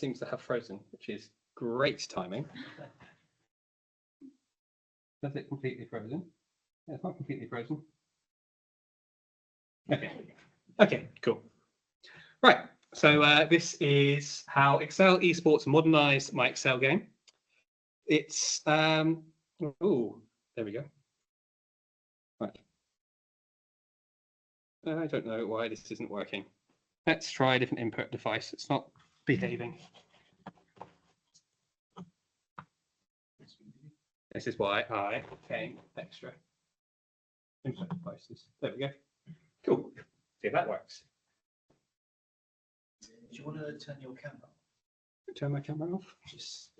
seems to have frozen, which is great timing. Does it completely frozen? Yeah, it's not completely frozen. Okay, cool. Right, so this is how Excel Esports modernized my Excel game. It's, oh, there we go. Right. I don't know why this isn't working. Let's try a different input device. It's not behaving. This is why I came extra input devices. There we go. Cool. See if that works. Do you want to turn your camera off? Turn my camera off. Just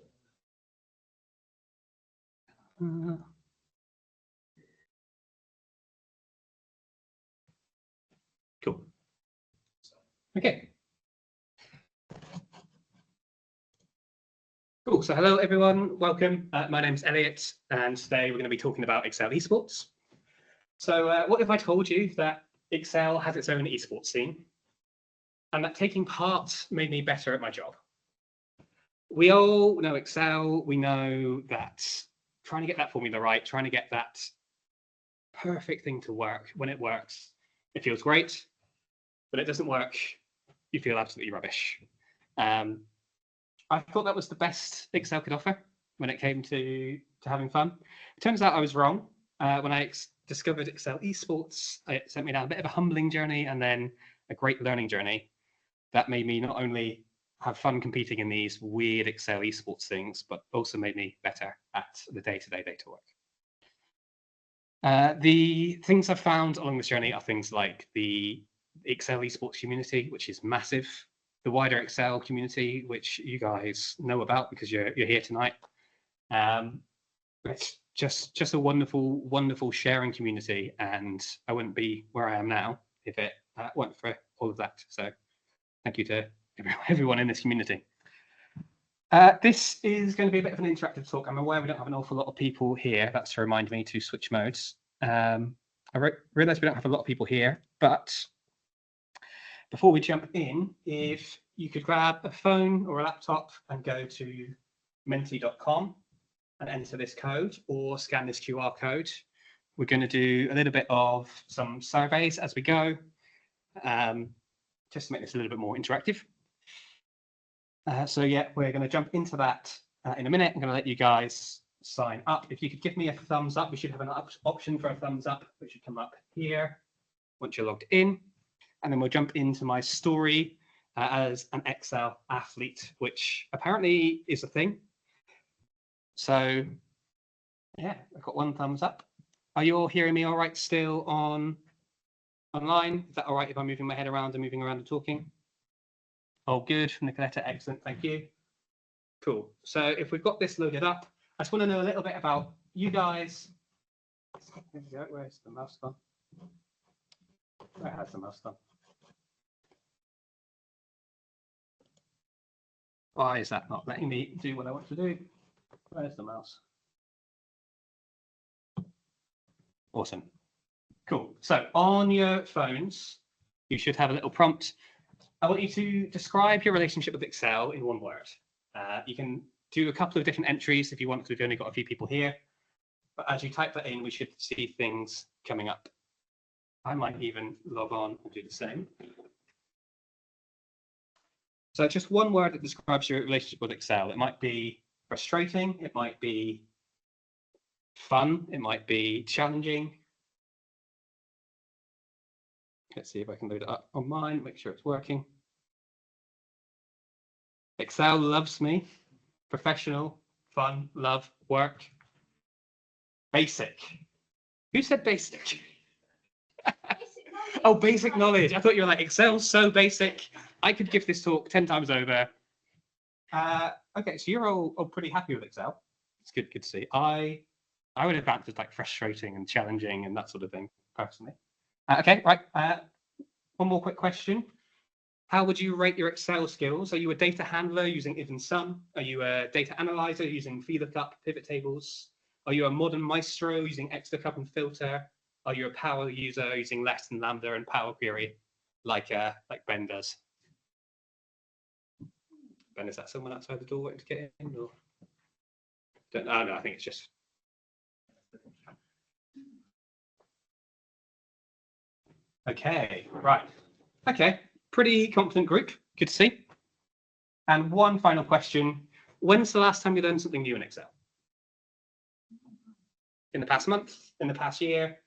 Cool. Okay. Cool. So hello, everyone. Welcome. My name's Elliot, and today we're going to be talking about Excel Esports. So what if I told you that Excel has its own esports scene, and that taking part made me better at my job? We all know Excel. We know that trying to get that formula right, trying to get that perfect thing to work, when it works, it feels great. When it doesn't work, you feel absolutely rubbish. I thought that was the best Excel could offer when it came to having fun. It turns out I was wrong. When I discovered Excel Esports, it sent me down a bit of a humbling journey and then a great learning journey that made me not only have fun competing in these weird Excel Esports things, but also made me better at the day-to-day data work. The things I've found along this journey are things like the Excel Esports community, which is massive, the wider Excel community, which you guys know about because you're here tonight. It's just a wonderful sharing community, and I wouldn't be where I am now if it weren't for all of that. So thank you to everyone in this community. This is going to be a bit of an interactive talk. I'm aware we don't have an awful lot of people here. That's to remind me to switch modes. I realise we don't have a lot of people here, but before we jump in, if you could grab a phone or a laptop and go to menti.com and enter this code or scan this QR code. We're going to do a little bit of some surveys as we go, just to make this a little bit more interactive. So yeah, we're going to jump into that in a minute. I'm going to let you guys sign up. If you could give me a thumbs up, we should have an option for a thumbs up, which should come up here once you're logged in. And then we'll jump into my story as an Excel athlete, which apparently is a thing. So yeah, I've got one thumbs up. Are you all hearing me all right still online? Is that all right if I'm moving my head around and moving around and talking? Oh, good, Nicoletta, excellent, thank you. Cool, so if we've got this loaded up, I just want to know a little bit about you guys. There we go, where's the mouse gone? Where has the mouse gone? Why is that not letting me do what I want to do? Where's the mouse? Awesome. Cool. So on your phones, you should have a little prompt. I want you to describe your relationship with Excel in one word. You can do a couple of different entries if you want, because we've only got a few people here. But as you type that in, we should see things coming up. I might even log on and do the same. So just one word that describes your relationship with Excel. It might be frustrating, it might be fun, it might be challenging. Let's see if I can load it up on mine, make sure it's working. Excel loves me. Professional, fun, love, work. Basic. Who said basic? Oh, basic knowledge. I thought you were like, Excel's so basic. I could give this talk 10 times over. Okay, so you're all pretty happy with Excel. It's good to see. I would have answered like frustrating and challenging and that sort of thing, personally. Okay, right. One more quick question. How would you rate your Excel skills? Are you a data handler using if and sum? Are you a data analyzer using VLOOKUP, pivot tables? Are you a modern maestro using XLOOKUP and filter? Are you a power user using less and lambda and power query like Ben does? Ben, is that someone outside the door waiting to get in? Or don't know. No, I think it's just. Okay, right. Okay, pretty confident group. Good to see. And one final question. When's the last time you learned something new in Excel? In the past month? In the past year?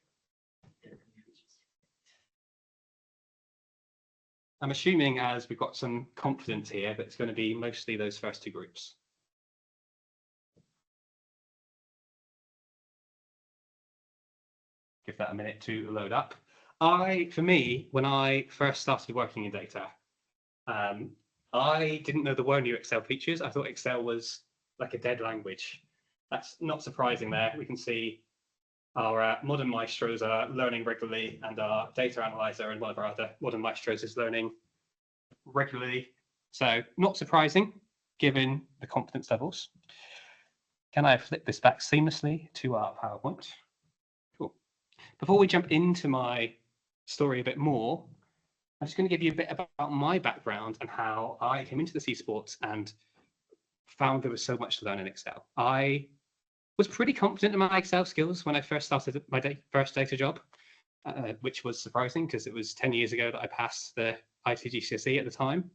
I'm assuming, as we've got some confidence here, that it's going to be mostly those first two groups. Give that a minute to load up. For me, when I first started working in data, I didn't know there were new Excel features. I thought Excel was like a dead language. That's not surprising there. We can see our modern maestros are learning regularly, and our data analyzer and one of our other modern maestros is learning regularly. So not surprising, given the confidence levels. Can I flip this back seamlessly to our PowerPoint? Cool. Before we jump into my story a bit more, I'm just going to give you a bit about my background and how I came into the esports and found there was so much to learn in Excel. I was pretty confident in my Excel skills when I first started my first data job, which was surprising because it was 10 years ago that I passed the ITGCSE at the time.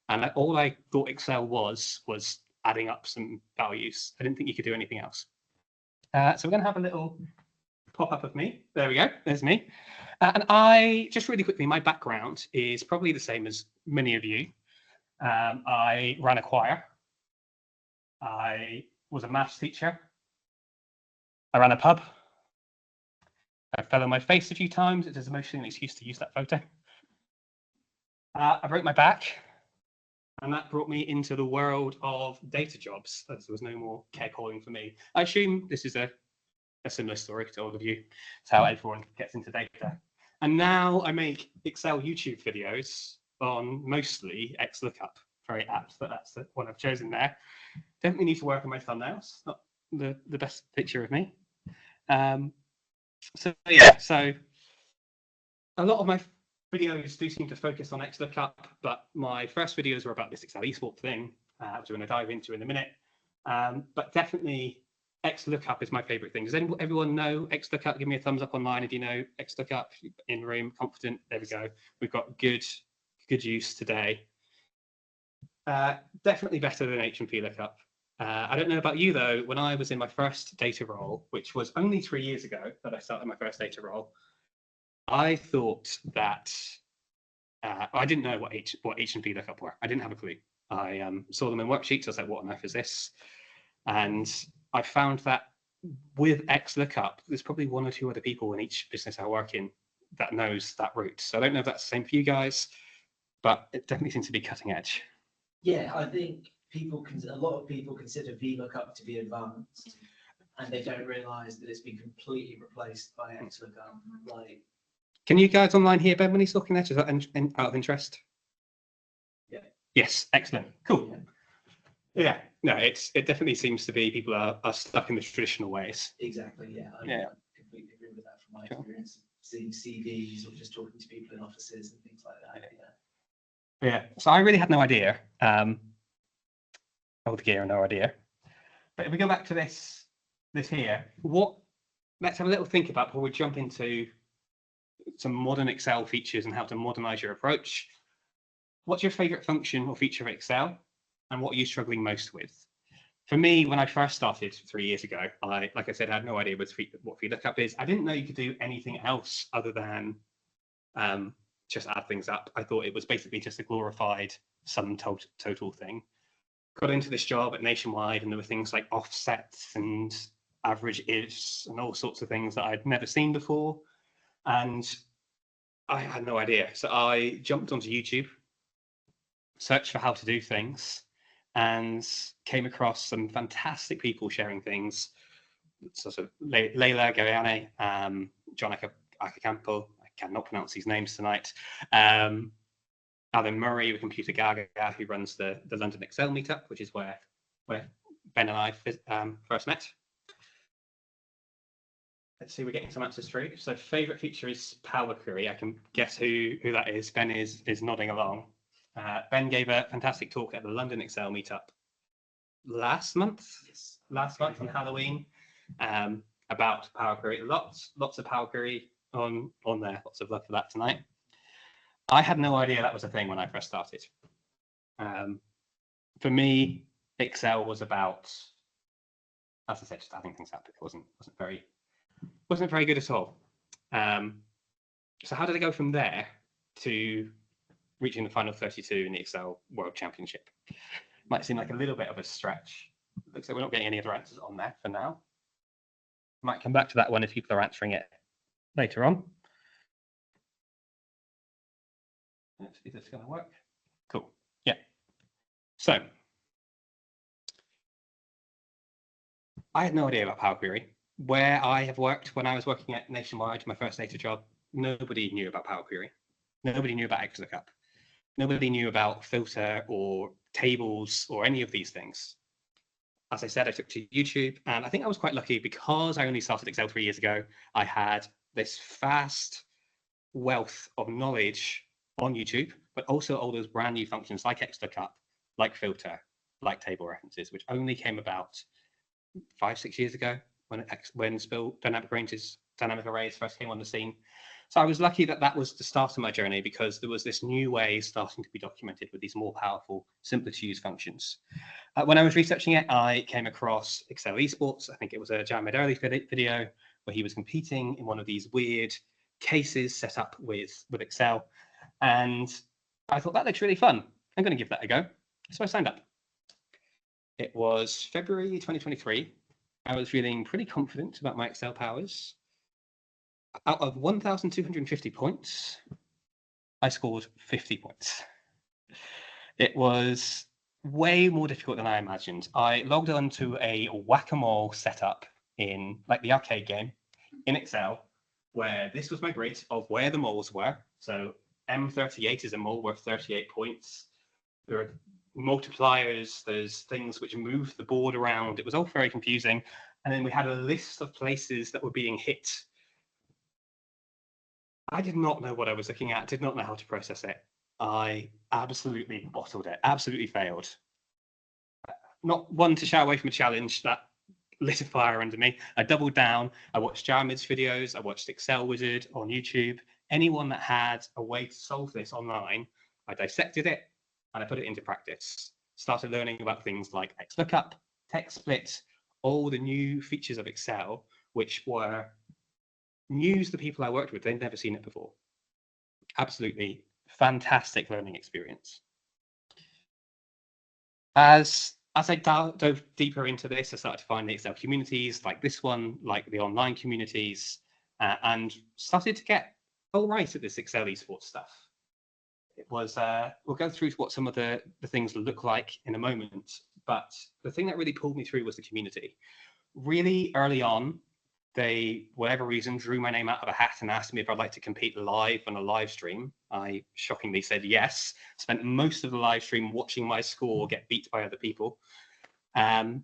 And all I thought Excel was adding up some values. I didn't think you could do anything else. So we're going to have a little pop-up of me. There we go. There's me. And I, just really quickly, my background is probably the same as many of you. I ran a choir. I was a maths teacher. I ran a pub. I fell on my face a few times. It is emotionally an excuse to use that photo. I broke my back, and that brought me into the world of data jobs, as there was no more care calling for me. I assume this is a similar story to all of you. It's how everyone gets into data. And now I make Excel YouTube videos on mostly XLOOKUP. Very apt that that's the one I've chosen there. Definitely need to work on my thumbnails. Not the best picture of me. So yeah, so a lot of my videos do seem to focus on XLOOKUP, but my first videos were about this Excel Esports thing, which we're going to dive into in a minute. But definitely XLOOKUP is my favorite thing. Does everyone know XLOOKUP? Give me a thumbs up online if you know XLOOKUP. In room, confident. There we go. We've got good use today. Definitely better than H&P lookup. I don't know about you though, when I was in my first data role, which was only 3 years ago that I started my first data role, I thought that I didn't know what H&P lookup were. I didn't have a clue. I saw them in worksheets. I was like, what on earth is this? And I found that with XLOOKUP, there's probably one or two other people in each business I work in that knows that route. So I don't know if that's the same for you guys, but it definitely seems to be cutting edge. Yeah, I think a lot of people consider VLOOKUP to be advanced, and they don't realise that it's been completely replaced by XLOOKUP. Like, can you guys online hear Ben when he's talking there? Is that out of interest? Yeah. Yes, excellent, cool. Yeah, no, it definitely seems to be people are stuck in the traditional ways. Exactly. Yeah. I completely agree with that from my experience, seeing CVs or just talking to people in offices and things like that. Yeah. So I really had no idea. The gear, no idea. But if we go back to this here, let's have a little think about before we jump into some modern Excel features and how to modernize your approach. What's your favorite function or feature of Excel, and what are you struggling most with? For me, when I first started 3 years ago, like I said, I had no idea what VLOOKUP is. I didn't know you could do anything else other than just add things up. I thought it was basically just a glorified sum total thing. Got into this job at Nationwide, and there were things like offsets and average ifs and all sorts of things that I'd never seen before. And I had no idea. So I jumped onto YouTube, searched for how to do things, and came across some fantastic people sharing things. Sort of Leila Gariane, John Akacampo, I cannot pronounce these names tonight. Alan Murray with Computer Gaga, who runs the London Excel meetup, which is where Ben and I first met. Let's see, we're getting some answers through. So favorite feature is Power Query. I can guess who that is. Ben is nodding along. Ben gave a fantastic talk at the London Excel meetup last month on Halloween, about Power Query. Lots of Power Query on there. Lots of love for that tonight. I had no idea that was a thing when I first started. For me, Excel was about, as I said, just adding things up. It wasn't very good at all. So how did I go from there to reaching the final 32 in the Excel World Championship? Might seem like a little bit of a stretch. Looks like we're not getting any other answers on there for now. Might come back to that one if people are answering it later on. Let's see if this is going to work. Cool. Yeah. So I had no idea about Power Query. Where I have worked, when I was working at Nationwide, my first data job, nobody knew about Power Query. Nobody knew about XLOOKUP. Nobody knew about filter or tables or any of these things. As I said, I took to YouTube, and I think I was quite lucky because I only started Excel 3 years ago. I had this vast wealth of knowledge on YouTube, but also all those brand new functions like XLOOKUP, like filter, like table references, which only came about 5-6 years ago when dynamic arrays first came on the scene. So I was lucky that that was the start of my journey, because there was this new way starting to be documented with these more powerful, simpler to use functions. When I was researching it, I came across Excel Esports. I think it was a Jan Early video where he was competing in one of these weird cases set up with Excel. And I thought that looks really fun. I'm going to give that a go. So I signed up. It was February 2023. I was feeling pretty confident about my Excel powers. Out of 1,250 points, I scored 50 points. It was way more difficult than I imagined. I logged on to a whack-a-mole setup in like the arcade game in Excel, where this was my grid of where the moles were. So M38 is a mole worth 38 points. There are multipliers, there's things which move the board around. It was all very confusing. And then we had a list of places that were being hit. I did not know what I was looking at, did not know how to process it. I absolutely bottled it, absolutely failed. Not one to shy away from a challenge, that lit a fire under me. I doubled down. I watched Jared's videos. I watched Excel Wizard on YouTube. Anyone that had a way to solve this online, I dissected it and I put it into practice. Started learning about things like XLOOKUP, text split, all the new features of Excel, which were news to the people I worked with. They'd never seen it before. Absolutely fantastic learning experience. As I dove deeper into this, I started to find the Excel communities like this one, like the online communities, and started to get all right at this Excel Esports stuff. It was, we'll go through what some of the things look like in a moment, but the thing that really pulled me through was the community. Really early on, they, whatever reason, drew my name out of a hat and asked me if I'd like to compete live on a live stream. I shockingly said yes. Spent most of the live stream watching my score get beat by other people. But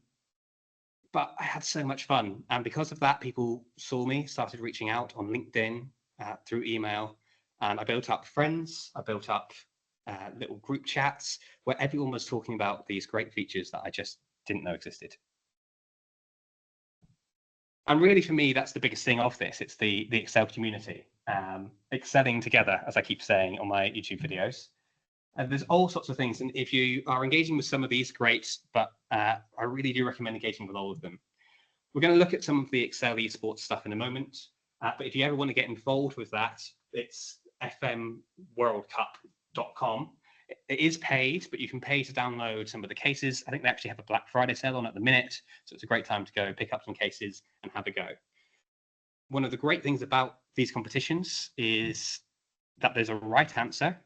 I had so much fun. And because of that, people saw me, started reaching out on LinkedIn, through email. And I built up friends. I built up little group chats where everyone was talking about these great features that I just didn't know existed. And really, for me, that's the biggest thing of this. It's the Excel community, excelling together, as I keep saying on my YouTube videos. And there's all sorts of things. And if you are engaging with some of these, great. But I really do recommend engaging with all of them. We're going to look at some of the Excel Esports stuff in a moment. But if you ever want to get involved with that, it's fmworldcup.com. It is paid, but you can pay to download some of the cases. I think they actually have a Black Friday sale on at the minute, so it's a great time to go pick up some cases and have a go. One of the great things about these competitions is that there's a right answer.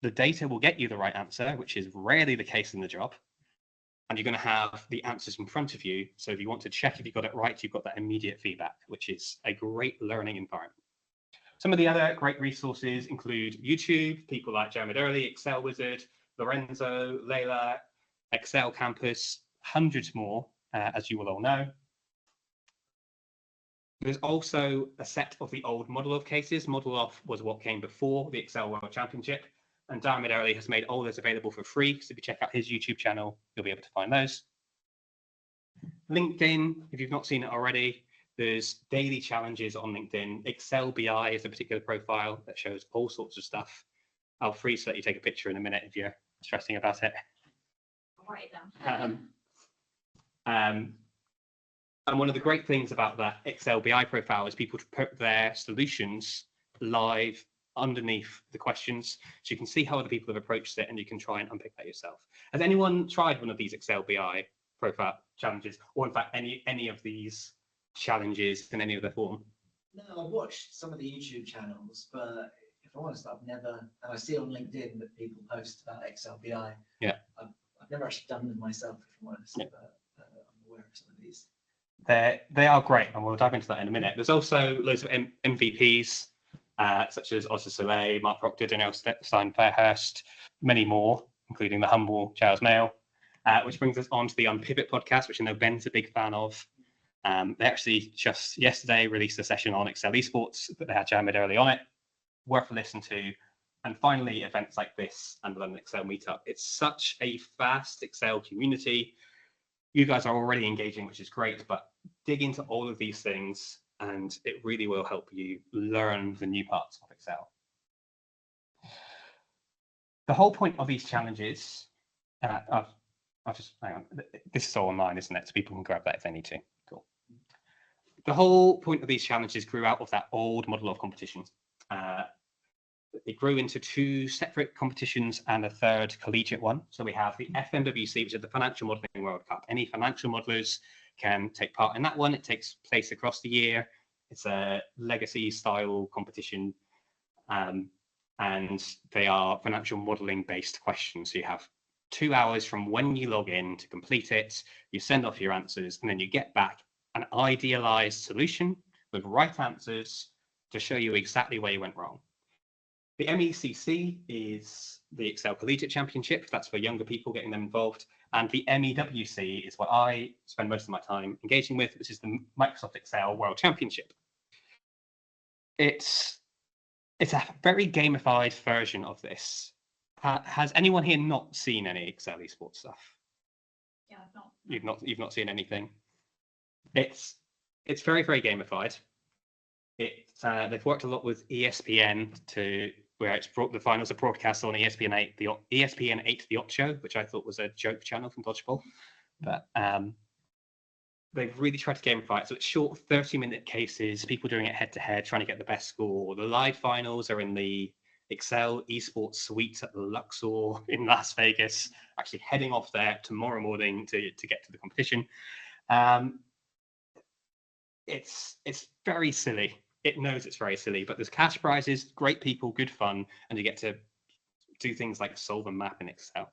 The data will get you the right answer, which is rarely the case in the job. And you're going to have the answers in front of you. So if you want to check if you got it right, you've got that immediate feedback, which is a great learning environment. Some of the other great resources include YouTube, people like Jared Early, Excel Wizard, Lorenzo, Layla, Excel Campus, hundreds more, as you will all know. There's also a set of the old model of cases. Model of was what came before the Excel World Championship. And Darren Early has made all those available for free. So if you check out his YouTube channel, you'll be able to find those. LinkedIn, if you've not seen it already, there's daily challenges on LinkedIn. Excel BI is a particular profile that shows all sorts of stuff. I'll freeze so that you take a picture in a minute if you're stressing about it. I'll write it down. And one of the great things about that Excel BI profile is people to put their solutions live underneath the questions, so you can see how other people have approached it and you can try and unpick that yourself. Has anyone tried one of these Excel BI profile challenges, or in fact any of these challenges in any other form? No, I've watched some of the YouTube channels, but if I'm honest, I've never, and I see on LinkedIn that people post about Excel BI. Yeah. I've never actually done them myself, if I'm honest, Yeah. but I'm aware of some of these. They are great, and we'll dive into that in a minute. There's also loads of MVPs, such as Oscar Soleil, Mark Proctor, Danielle Stein Fairhurst, many more, including the humble Charles Mail, which brings us on to the Unpivot podcast, which I know Ben's a big fan of. They actually just yesterday released a session on Excel Esports, but they had Jamed early on it. Worth a listen to. And finally, events like this and the London Excel Meetup. It's such a fast Excel community. You guys are already engaging, which is great, but dig into all of these things and it really will help you learn the new parts of Excel. The whole point of these challenges, I'll just hang on. This is all online, isn't it? So people can grab that if they need to. Cool. The whole point of these challenges grew out of that old model of competition. It grew into two separate competitions and a third collegiate one. So we have the FMWC, which is the Financial Modelling World Cup. Any financial modelers can take part in that one. It takes place across the year. It's a legacy style competition. And they are financial modelling based questions. So you have 2 hours from when you log in to complete it. You send off your answers and then you get back an idealized solution with right answers to show you exactly where you went wrong. The MECC is the Excel Collegiate Championship. That's for younger people, getting them involved. And the MEWC is what I spend most of my time engaging with, which is the Microsoft Excel World Championship. It's a very gamified version of this. Has anyone here not seen any Excel Esports stuff? Yeah, I've not. You've not seen anything. It's very, very gamified. They've worked a lot with ESPN to where it's brought the finals are broadcast on ESPN 8, the ESPN 8 The Op Show, which I thought was a joke channel from Dodgeball. But they've really tried to gamify it. So it's short 30-minute cases, people doing it head to head, trying to get the best score. The live finals are in the Excel Esports suites at the Luxor in Las Vegas, actually heading off there tomorrow morning to get to the competition. It's very silly. It knows it's very silly, but there's cash prizes, great people, good fun, and you get to do things like solve a map in Excel.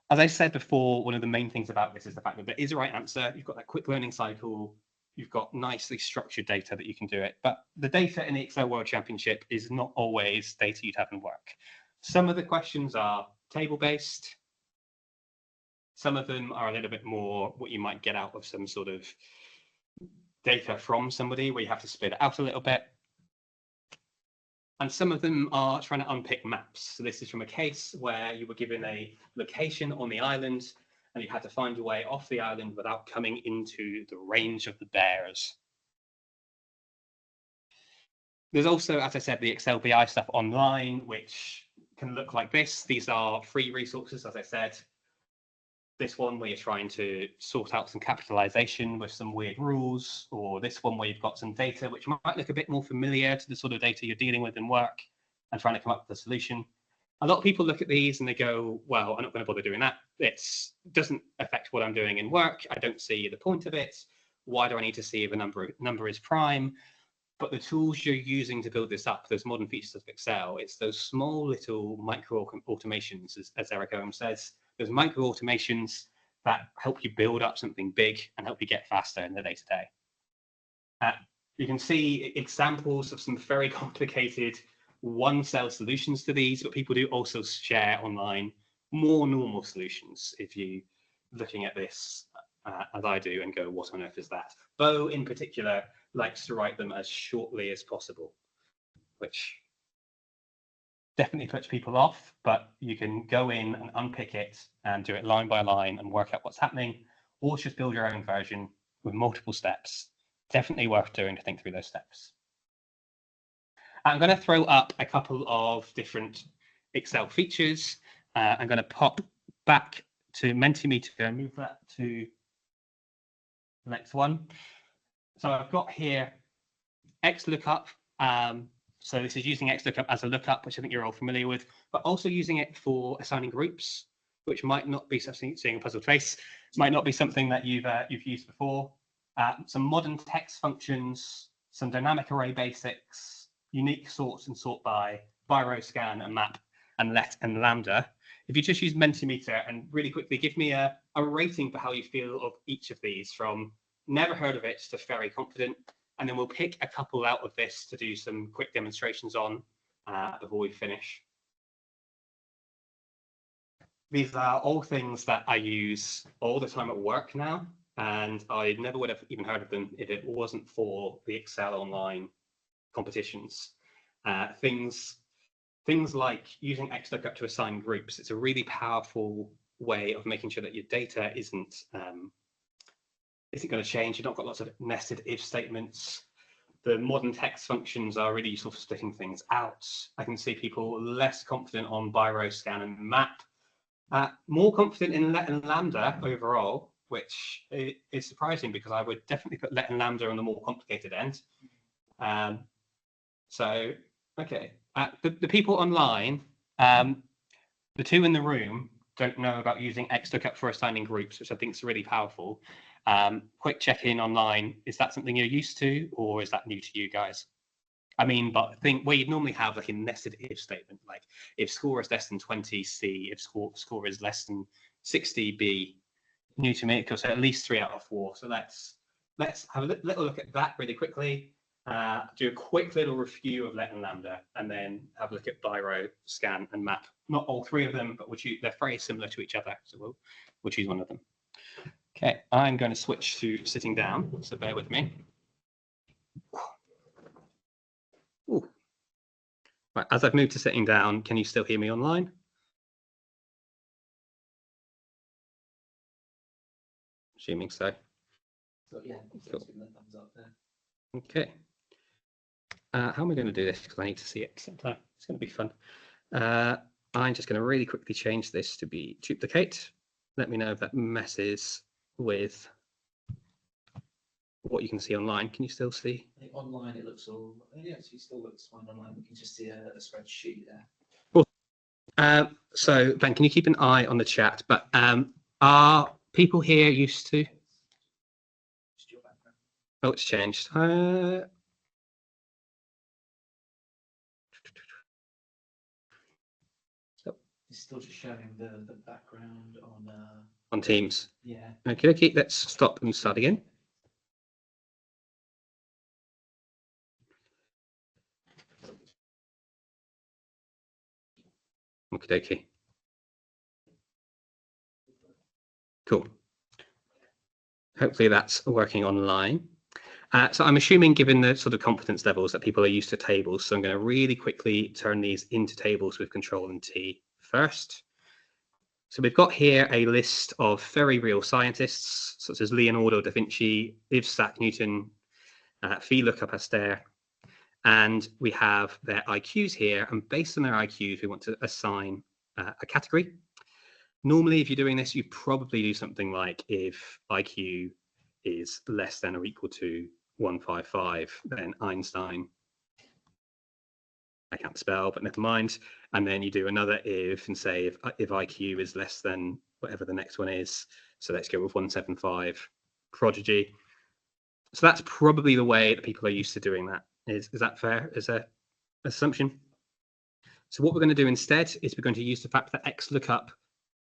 As I said before, one of the main things about this is the fact that there is a right answer. You've got that quick learning cycle. You've got nicely structured data that you can do it. But the data in the Excel World Championship is not always data you'd have in work. Some of the questions are table-based. Some of them are a little bit more what you might get out of some sort of data from somebody where you have to split it out a little bit. And some of them are trying to unpick maps. So this is from a case where you were given a location on the island and you had to find your way off the island without coming into the range of the bears. There's also, as I said, the Excel BI stuff online, which can look like this. These are free resources, as I said. This one where you're trying to sort out some capitalization with some weird rules, or this one where you've got some data which might look a bit more familiar to the sort of data you're dealing with in work and trying to come up with a solution. A lot of people look at these and they go, well, I'm not going to bother doing that. It doesn't affect what I'm doing in work. I don't see the point of it. Why do I need to see if a number is prime? But the tools you're using to build this up, those modern features of Excel, it's those small little micro automations, as Eric Ohm says, those micro automations that help you build up something big and help you get faster in the day-to-day. You can see examples of some very complicated one-cell solutions to these, but people do also share online more normal solutions if you're looking at this as I do and go, what on earth is that? Bo, in particular, likes to write them as shortly as possible, which definitely puts people off, but you can go in and unpick it and do it line by line and work out what's happening, or just build your own version with multiple steps. Definitely worth doing to think through those steps. I'm going to throw up a couple of different Excel features. I'm going to pop back to Mentimeter and move that to the next one. So I've got here XLOOKUP. So this is using XLOOKUP as a lookup, which I think you're all familiar with, but also using it for assigning groups, which might not be something, seeing a puzzled face, might not be something that you've used before. Some modern text functions, some dynamic array basics, unique sorts and sort by row, scan, and map, and let and lambda. If you just use Mentimeter and really quickly give me a rating for how you feel of each of these, from never heard of it to very confident, and then we'll pick a couple out of this to do some quick demonstrations on before we finish. These are all things that I use all the time at work now, and I never would have even heard of them if it wasn't for the Excel Online competitions. Things like using XLOOKUP to assign groups. It's a really powerful way of making sure that your data isn't going to change. You've not got lots of nested if statements. The modern text functions are really useful for splitting things out. I can see people less confident on by row, scan, and map. More confident in let and lambda overall, which is surprising because I would definitely put let and lambda on the more complicated end. So, okay, the people online, the two in the room don't know about using XLOOKUP for assigning groups, which I think is really powerful. Quick check-in online, is that something you're used to, or is that new to you guys? I mean, but I think where you'd normally have like a nested if statement, like if score is less than 20, C, if score is less than 60, B. New to me, because at least 3 out of 4. So let's have a little look at that really quickly. Do a quick little review of let and lambda, and then have a look at by row, scan, and map. Not all 3 of them, but they're very similar to each other. So we'll choose one of them. Okay, I'm going to switch to sitting down, so bear with me. Ooh. Right, as I've moved to sitting down, can you still hear me online? Assuming so. Yeah, cool. Thumbs up there. Okay. How am I going to do this? Because I need to see it sometime. It's going to be fun. I'm just going to really quickly change this to be duplicate. Let me know if that messes with what you can see online. Can you still see? I think online it looks all, yeah, it still looks fine online. We can just see a spreadsheet there. Cool. So Ben, can you keep an eye on the chat? But are people here used to? Just your background. Oh, it's changed. It's still just showing the background on Teams. Yeah. Okay, let's stop and start again. Okay. Cool. Hopefully that's working online. So I'm assuming, given the sort of competence levels, that people are used to tables. So I'm going to really quickly turn these into tables with Control and T first. So we've got here a list of very real scientists, such as Leonardo da Vinci, Isaac Newton, VLOOKUP Astaire, and we have their IQs here. And based on their IQs, we want to assign a category. Normally, if you're doing this, you probably do something like if IQ is less than or equal to 155, then Einstein, I can't spell, but never mind. And then you do another if and say if IQ is less than whatever the next one is. So let's go with 175, prodigy. So that's probably the way that people are used to doing that. Is that fair as an assumption? So what we're going to do instead is we're going to use the fact that XLOOKUP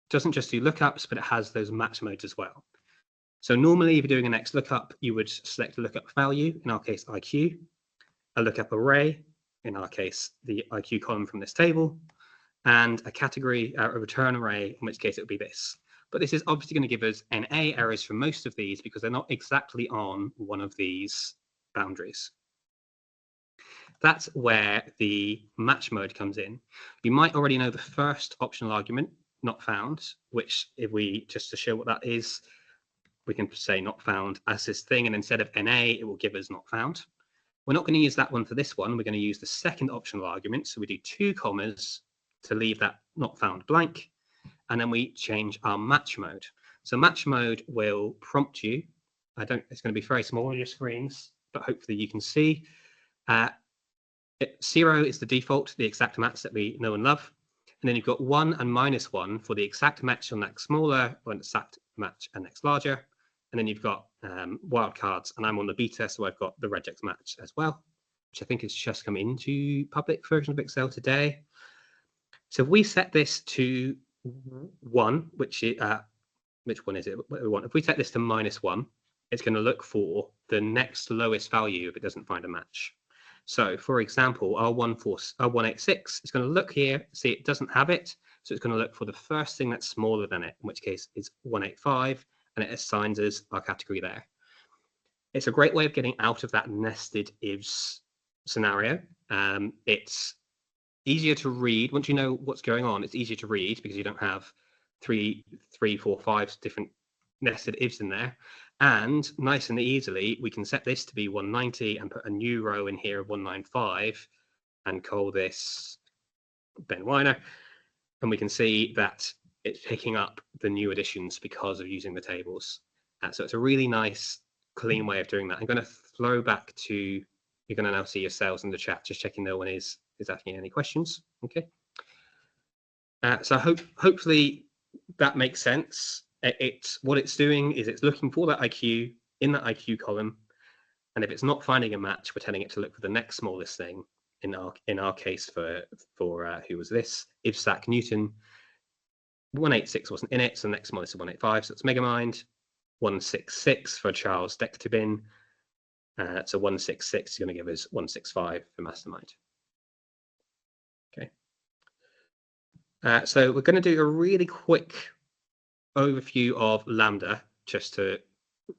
doesn't just do lookups, but it has those match modes as well. So normally, if you're doing an XLOOKUP, you would select a lookup value, in our case IQ, a lookup array, in our case the IQ column from this table, and a category, a return array, in which case it would be this. But this is obviously going to give us NA errors for most of these because they're not exactly on one of these boundaries. That's where the match mode comes in. You might already know the first optional argument, not found, which if we, just to show what that is, we can say not found as this thing, and instead of NA, it will give us not found. We're not going to use that one for this one. We're going to use the second optional argument. So we do 2 commas to leave that not found blank, and then we change our match mode. So match mode will prompt you. It's going to be very small on your screens, but hopefully you can see. 0 is the default, the exact match that we know and love. And then you've got 1 and -1 for the exact match on next smaller, or exact match and next larger. And then you've got wildcards, and I'm on the beta, so I've got the regex match as well, which I think has just come into public version of Excel today. So if we set this to 1, which one is it? What we want? If we set this to -1, it's going to look for the next lowest value if it doesn't find a match. So for example, our 186 is going to look here, see it doesn't have it, so it's going to look for the first thing that's smaller than it, in which case it's 185, and it assigns us our category there. It's a great way of getting out of that nested ifs scenario. It's easier to read. Once you know what's going on, it's easier to read because you don't have 3, 4, 5 different nested ifs in there. And nice and easily, we can set this to be 190 and put a new row in here of 195 and call this Ben Weiner. And we can see that it's picking up the new additions because of using the tables. So it's a really nice, clean way of doing that. I'm going to throw back to, you're going to now see yourselves in the chat, just checking no one is asking any questions. Okay. So hopefully that makes sense. What it's doing is it's looking for that IQ in that IQ column, and if it's not finding a match, we're telling it to look for the next smallest thing. In our case for who was this? Isaac Newton. 186 wasn't in it, so the next smallest is 185, so it's Megamind. 166 for Charles Dectibin. So 166 is going to give us 165 for Mastermind. Okay. So we're going to do a really quick overview of LAMBDA, just to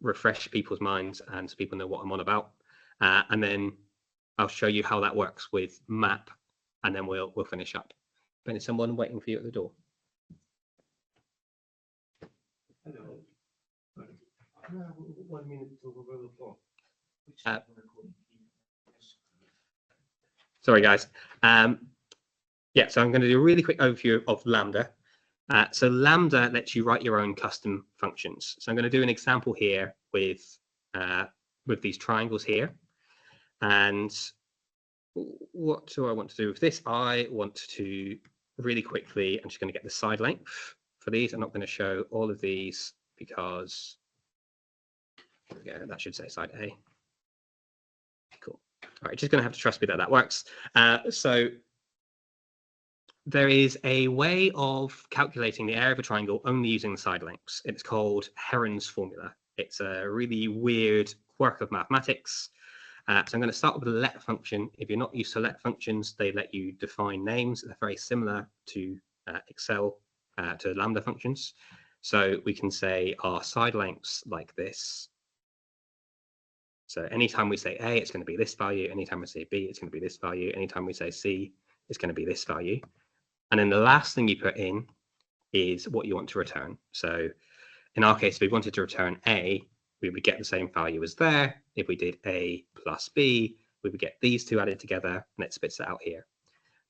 refresh people's minds and so people know what I'm on about. And then I'll show you how that works with map, and then we'll finish up. But is someone waiting for you at the door? Hello. 1 minute to Sorry, guys. Yeah, so I'm going to do a really quick overview of LAMBDA. So LAMBDA lets you write your own custom functions. So I'm going to do an example here with these triangles here. And what do I want to do with this? I want to really quickly, I'm just going to get the side length for these. I'm not going to show all of these because that should say side A. Cool. All right, just going to have to trust me that works. So there is a way of calculating the area of a triangle only using the side lengths. It's called Heron's formula. It's a really weird quirk of mathematics. So I'm going to start with a let function. If you're not used to let functions, they let you define names. They're very similar to Excel, to LAMBDA functions. So we can say our side lengths like this. So anytime we say A, it's going to be this value. Anytime we say B, it's going to be this value. Anytime we say C, it's going to be this value. And then the last thing you put in is what you want to return. So in our case, if we wanted to return A, we would get the same value as there. If we did A plus B, we would get these two added together, and it spits it out here.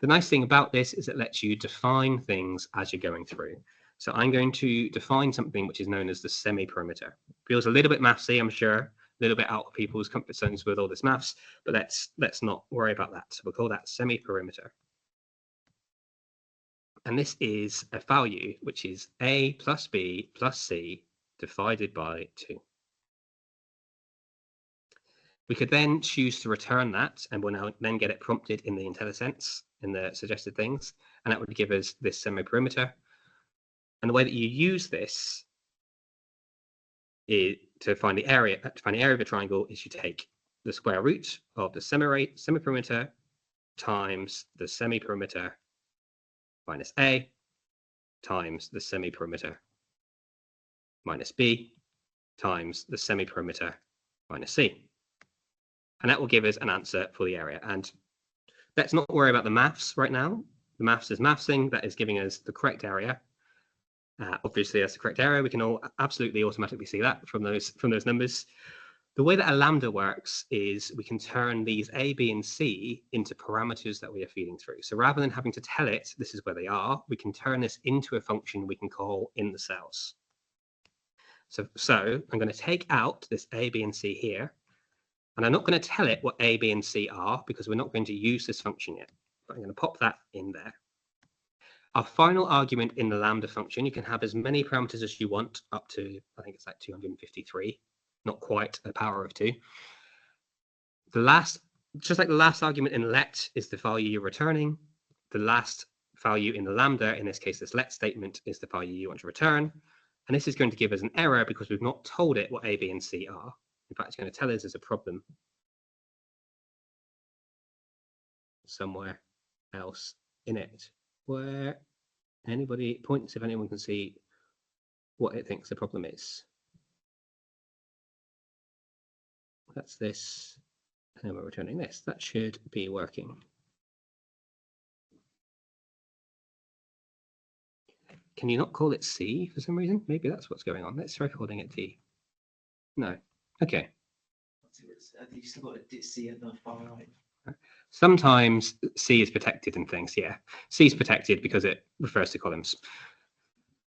The nice thing about this is it lets you define things as you're going through. So I'm going to define something which is known as the semi-perimeter. Feels a little bit mathsy, I'm sure, a little bit out of people's comfort zones with all this maths, but let's not worry about that. So we'll call that semi-perimeter. And this is a value which is A plus B plus C divided by 2. We could then choose to return that, and we'll now then get it prompted in the IntelliSense, in the suggested things, and that would give us this semi-perimeter. And the way that you use this is to find the area of a triangle is you take the square root of the semi-perimeter times the semi-perimeter minus A times the semi-perimeter minus B times the semi-perimeter minus C. And that will give us an answer for the area. And Let's not worry about the maths right now. The maths is mathsing. That is giving us the correct area. Obviously, that's the correct area. We can all absolutely automatically see that from those numbers. The way that a lambda works is we can turn these A, B, and C into parameters that we are feeding through. So rather than having to tell it this is where they are, we can turn this into a function we can call in the cells. So I'm going to take out this A, B, and C here. And I'm not going to tell it what A, B, and C are because we're not going to use this function yet. But I'm going to pop that in there. Our final argument in the lambda function, you can have as many parameters as you want, up to, I think it's like 253, not quite a power of 2. Just like the last argument in let is the value you're returning, the last value in the lambda, in this case, this let statement, is the value you want to return. And this is going to give us an error because we've not told it what A, B, and C are. In fact, it's going to tell us there's a problem somewhere else in it. Where anybody points if anyone can see what it thinks the problem is. That's this, and then we're returning this. That should be working. Can you not call it C for some reason? Maybe that's what's going on. Let's try calling it D. No. Okay. I think you still got a C at the far right. Sometimes C is protected in things, yeah. C is protected because it refers to columns.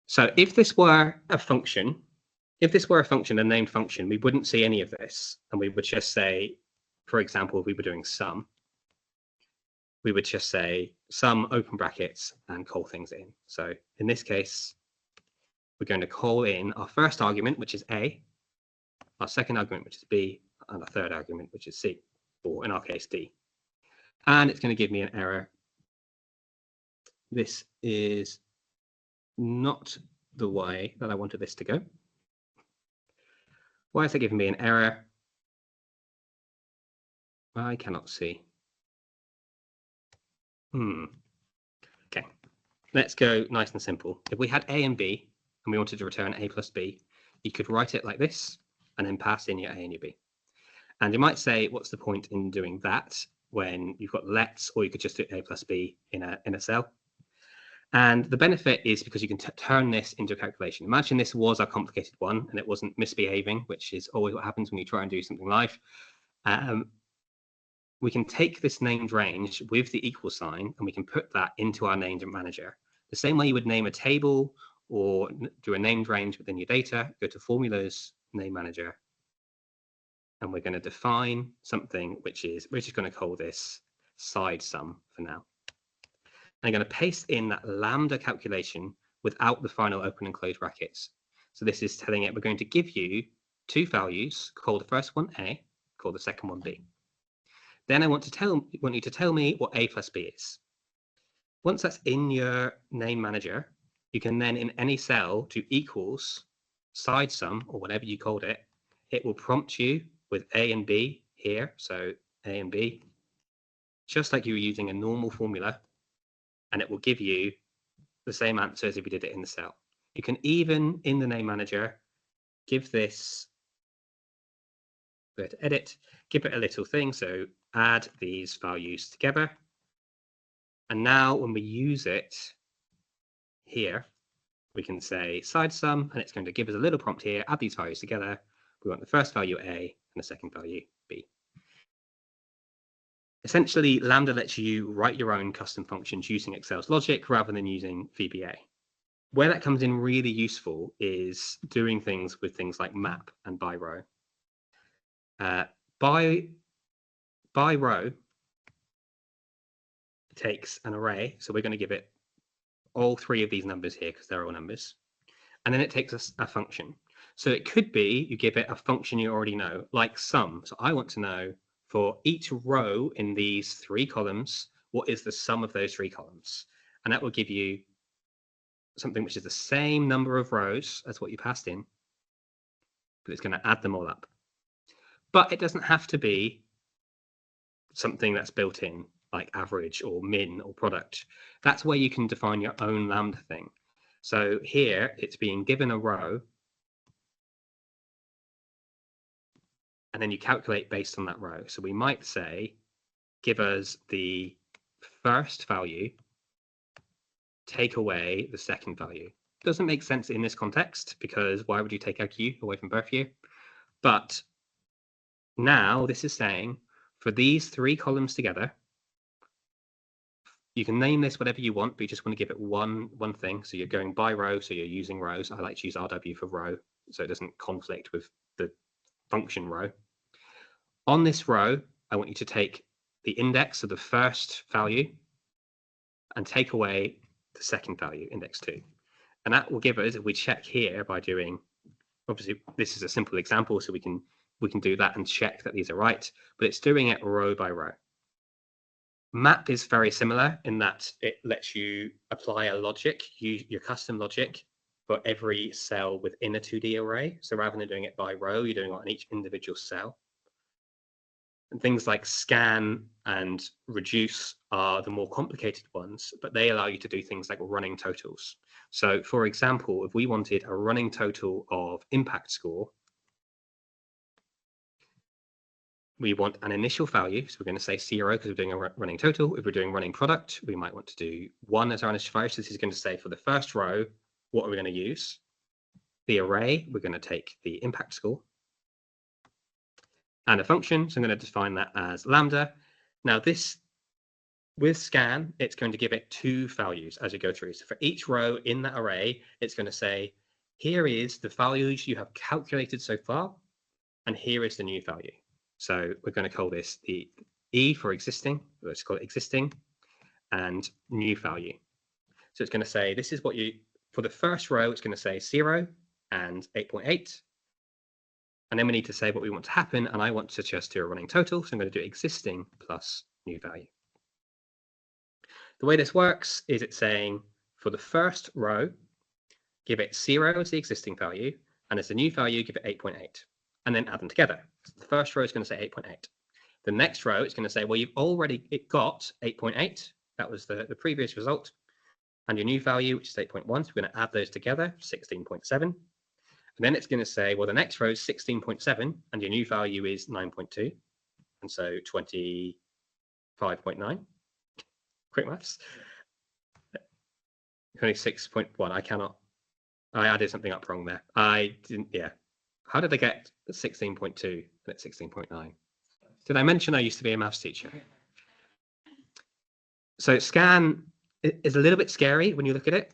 So if this were a function, a named function, we wouldn't see any of this. And we would just say, for example, if we were doing sum, we would just say sum open brackets and call things in. So in this case, we're going to call in our first argument, which is A, our second argument, which is B, and our third argument, which is C, or in our case, D. And it's going to give me an error. This is not the way that I wanted this to go. Why is it giving me an error? I cannot see. Okay, let's go nice and simple. If we had A and B and we wanted to return A plus B, you could write it like this and then pass in your A and your B. And you might say, what's the point in doing that when you've got lets, or you could just do A plus B in a cell? And the benefit is because you can turn this into a calculation. Imagine this was a complicated one and it wasn't misbehaving, which is always what happens when you try and do something live. We can take this named range with the equal sign and we can put that into our named manager. The same way you would name a table or do a named range within your data, go to formulas, name manager, and we're going to define something which is, we're just going to call this side sum for now. I'm going to paste in that lambda calculation without the final open and close brackets. So this is telling it we're going to give you two values, call the first one A, call the second one B. Then I want you to tell me what A plus B is. Once that's in your name manager, you can then in any cell do equals side sum or whatever you called it. It will prompt you with A and B here, so A and B, just like you were using a normal formula, and it will give you the same answer as if you did it in the cell. You can even, in the name manager, give this, go to edit, give it a little thing, so add these values together. And now when we use it here, we can say side sum, and it's going to give us a little prompt here, add these values together. We want the first value A and the second value B. Essentially, Lambda lets you write your own custom functions using Excel's logic rather than using VBA. Where that comes in really useful is doing things with things like map and by row. By row takes an array, so we're going to give it all three of these numbers here because they're all numbers, and then it takes us a function. So it could be you give it a function you already know, like sum. So I want to know for each row in these three columns, what is the sum of those three columns? And that will give you something which is the same number of rows as what you passed in, but it's going to add them all up. But it doesn't have to be something that's built in, like average or min or product. That's where you can define your own Lambda thing. So here it's being given a row, and then you calculate based on that row. So we might say, give us the first value, take away the second value. Doesn't make sense in this context, because why would you take out U away from birth year? But now this is saying for these three columns together, you can name this whatever you want, but you just want to give it one thing. So you're going by row, so you're using rows. I like to use RW for row, so it doesn't conflict with the function row. On this row, I want you to take the index of the first value and take away the second value, index 2. And that will give us, if we check here by doing, obviously this is a simple example, so we can do that and check that these are right, but it's doing it row by row. Map is very similar in that it lets you apply a logic, your custom logic for every cell within a 2D array. So rather than doing it by row, you're doing it on each individual cell. And things like scan and reduce are the more complicated ones, but they allow you to do things like running totals. So for example, if we wanted a running total of impact score, we want an initial value, so we're going to say 0 because we're doing a running total. If we're doing running product, we might want to do 1 as our initial value. So this is going to say for the first row, what are we going to use? The array, we're going to take the impact score. And a function, so I'm going to define that as lambda. Now this, with scan, it's going to give it 2 values as you go through. So for each row in that array, it's going to say, here is the values you have calculated so far, and here is the new value. So we're going to call this the E for existing, let's call it existing, and new value. So it's going to say, this is what you, for the first row, it's going to say 0 and 8.8. And then we need to say what we want to happen, and I want to just do a running total, so I'm going to do existing plus new value. The way this works is it's saying, for the first row, give it 0 as the existing value, and as the new value, give it 8.8, and then add them together. So the first row is going to say 8.8. The next row is going to say, well, you've already got 8.8. That was the previous result. And your new value, which is 8.1, so we're going to add those together, 16.7. And then it's going to say, well, the next row is 16.7, and your new value is 9.2. And so 25.9. Quick maths. 26.1. I added something up wrong there. I didn't, yeah. How did I get 16.2 and it's 16.9? Did I mention I used to be a maths teacher? So scan is a little bit scary when you look at it,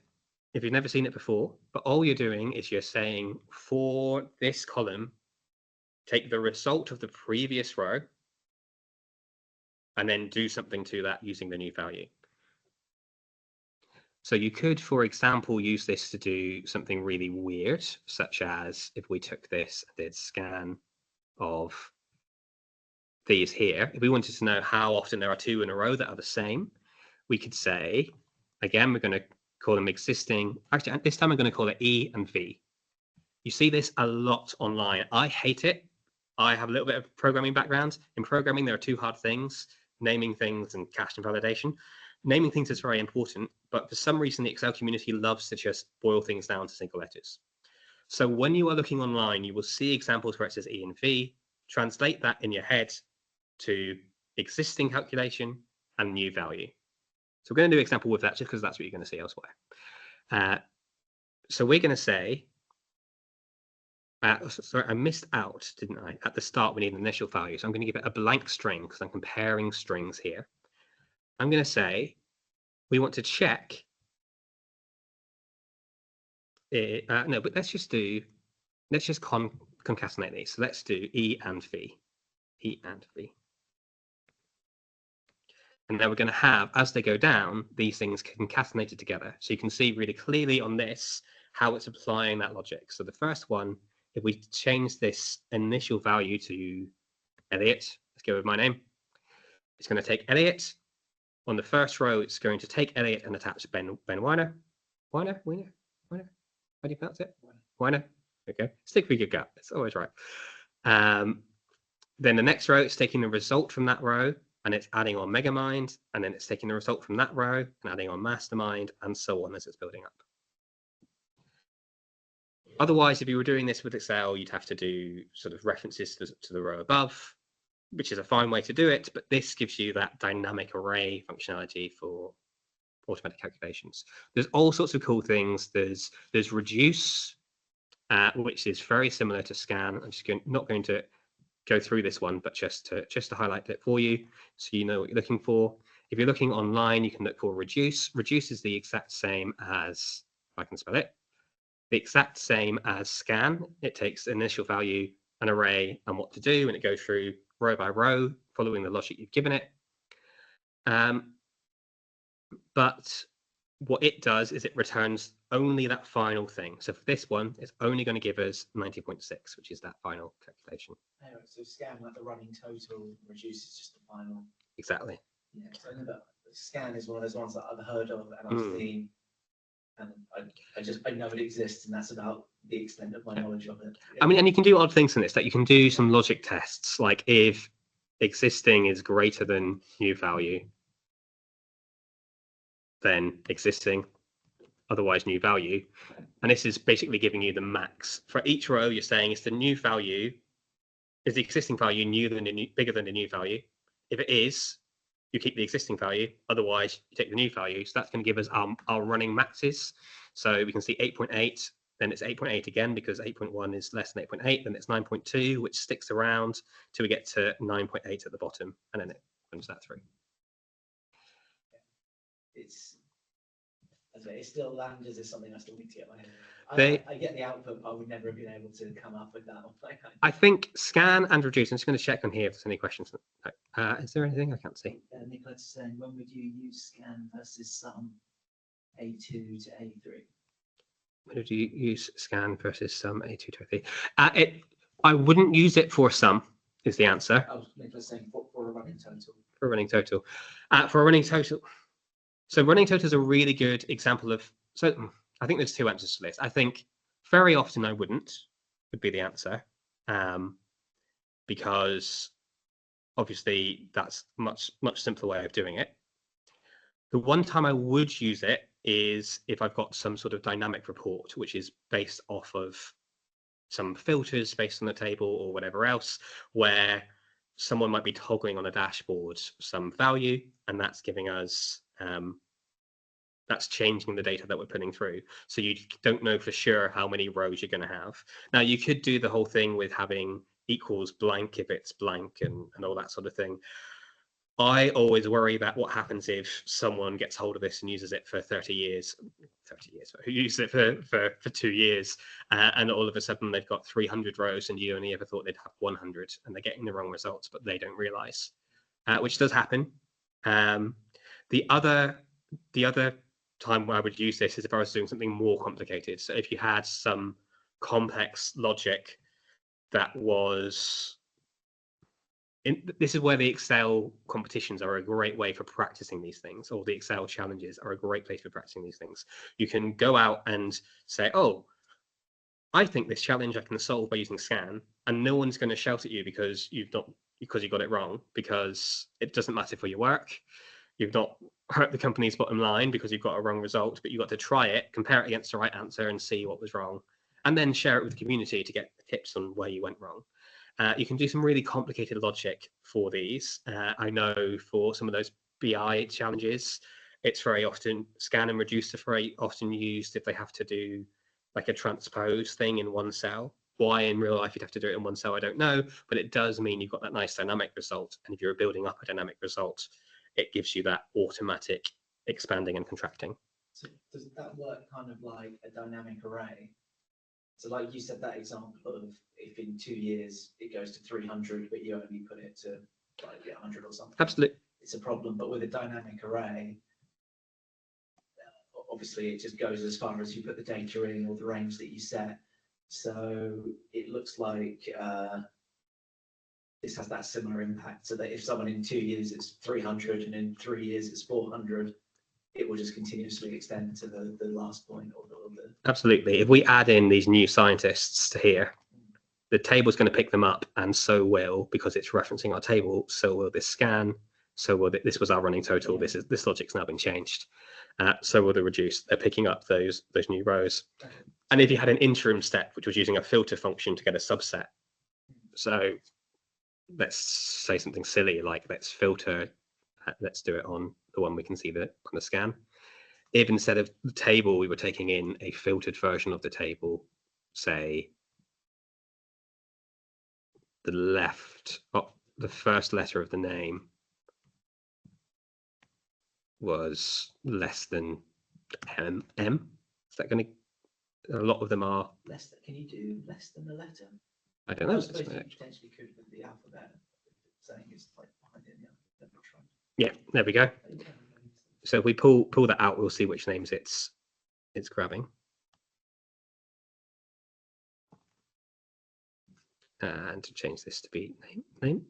if you've never seen it before, but all you're doing is you're saying, for this column, take the result of the previous row and then do something to that using the new value. So you could, for example, use this to do something really weird, such as if we took this and did scan of these here. If we wanted to know how often there are 2 in a row that are the same, we could say, again, we're going to call them existing. Actually, this time I'm going to call it E and V. You see this a lot online. I hate it. I have a little bit of programming background. In programming, there are 2 hard things, naming things and cached invalidation. Naming things is very important, but for some reason, the Excel community loves to just boil things down to single letters. So when you are looking online, you will see examples where it says E and V. Translate that in your head to existing calculation and new value. So we're going to do an example with that just because that's what you're going to see elsewhere. So we're going to say, sorry, I missed out, didn't I? At the start, we need an initial value. So I'm going to give it a blank string because I'm comparing strings here. I'm going to say, we want to check. No, but let's just concatenate these. So let's do E and V. E and V. And then we're going to have, as they go down, these things concatenated together. So you can see really clearly on this how it's applying that logic. So the first one, if we change this initial value to Elliot, let's go with my name. It's going to take Elliot. On the first row, it's going to take Elliot and attach Ben Weiner. Weiner? How do you pronounce it? Weiner. Okay. Stick with your gut. It's always right. Then the next row, it's taking the result from that row and it's adding on Megamind, and then it's taking the result from that row and adding on Mastermind, and so on as it's building up. Otherwise, if you were doing this with Excel, you'd have to do sort of references to the row above. which is a fine way to do it, but this gives you that dynamic array functionality for automatic calculations. There's all sorts of cool things. There's reduce, which is very similar to scan. I'm just not going to go through this one, but just to highlight it for you, so you know what you're looking for. If you're looking online, you can look for reduce. Reduce is the exact same as, if I can spell it, the exact same as scan. It takes initial value, an array, and what to do, and it goes through row by row, following the logic you've given it. But what it does is it returns only that final thing. So for this one, it's only going to give us 90.6, which is that final calculation. Anyway, so scan, like the running total, reduce is just the final. Exactly. Yeah, so scan is one of those ones that I've heard of and I've seen, and I know it exists, and that's about the extent of my knowledge of it. I mean, and you can do odd things in this. That you can do some logic tests, like if existing is greater than new value, then existing, otherwise new value. And this is basically giving you the max. For each row, you're saying is the new value, is the existing value bigger than the new value? If it is, you keep the existing value, otherwise you take the new value. So that's going to give us our running maxes. So we can see 8.8, then it's 8.8 again, because 8.1 is less than 8.8, then it's 9.2, which sticks around till we get to 9.8 at the bottom, and then it runs that through. It's still LAMBDAs is something I still need to get my head around. I get the output, but I would never have been able to come up with that. I think scan and reduce. I'm just going to check on here if there's any questions. Is there anything I can't see? Nicholas is saying, when would you use scan versus sum A2 to A3? When would you use scan versus sum A2 to A3? I wouldn't use it for sum, is the answer. I was Nicholas saying for a running total. For a running total. For a running total. So running total is a really good example of, so I think there's two answers to this. I think very often I wouldn't, would be the answer, because obviously that's much simpler way of doing it. The one time I would use it is if I've got some sort of dynamic report, which is based off of some filters based on the table or whatever else, where someone might be toggling on a dashboard some value, and that's giving us that's changing the data that we're putting through. So you don't know for sure how many rows you're going to have. Now you could do the whole thing with having equals blank if it's blank and all that sort of thing. I always worry about what happens if someone gets hold of this and uses it for 30 years, who uses it for 2 years, and all of a sudden they've got 300 rows and you only ever thought they'd have 100, and they're getting the wrong results, but they don't realize, which does happen. The other time where I would use this is if I was doing something more complicated. So if you had some complex logic that was, this is where the Excel competitions are a great way for practicing these things, or the Excel challenges are a great place for practicing these things. You can go out and say, oh, I think this challenge I can solve by using scan, and no one's going to shout at you because you got it wrong, because it doesn't matter for your work. You've not hurt the company's bottom line because you've got a wrong result, but you got to try it, compare it against the right answer and see what was wrong, and then share it with the community to get tips on where you went wrong. You can do some really complicated logic for these. I know for some of those BI challenges, it's very often, scan and reduce are very often used if they have to do like a transpose thing in one cell. Why in real life you'd have to do it in one cell, I don't know, but it does mean you've got that nice dynamic result. And if you're building up a dynamic result, it gives you that automatic expanding and contracting. So does that work kind of like a dynamic array? So like you said, that example of if in 2 years it goes to 300, but you only put it to like 100 or something. Absolutely. It's a problem, but with a dynamic array, obviously it just goes as far as you put the data in or the range that you set. So it looks like this has that similar impact, so that if someone in 2 years it's 300 and in 3 years it's 400, it will just continuously extend to the last point or the... Absolutely. If we add in these new scientists to here, the table's going to pick them up, and so will, because it's referencing our table, so will this scan, so will this was our running total, Yeah. this logic's now been changed. So will the reduce, they're picking up those new rows. And if you had an interim step, which was using a filter function to get a subset, so let's say something silly like let's filter, let's do it on the one we can see on the scan. If instead of the table we were taking in a filtered version of the table, say the first letter of the name was less than M, is that going to, a lot of them are, Less than, can you do less than a letter? I don't know. I suppose you potentially could with the alphabet, saying it's like behind it in the alphabet. Yeah, there we go. So if we pull that out, we'll see which names it's grabbing. And to change this to be name.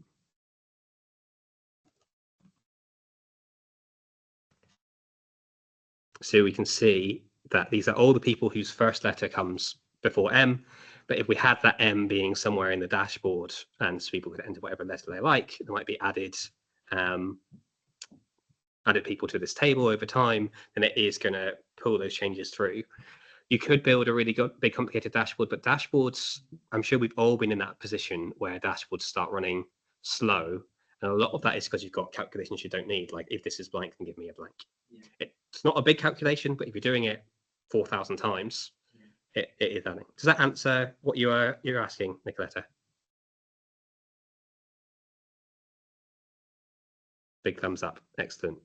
So we can see that these are all the people whose first letter comes before M. But if we had that M being somewhere in the dashboard and so people could enter whatever letter they like, there might be added people to this table over time, then it is going to pull those changes through. You could build a really good, big, complicated dashboard, but dashboards, I'm sure we've all been in that position where dashboards start running slow. And a lot of that is because you've got calculations you don't need. Like if this is blank, then give me a blank. Yeah. It's not a big calculation, but if you're doing it 4,000 times, it is adding. Does that answer what you're asking, Nicoletta? Big thumbs up. Excellent.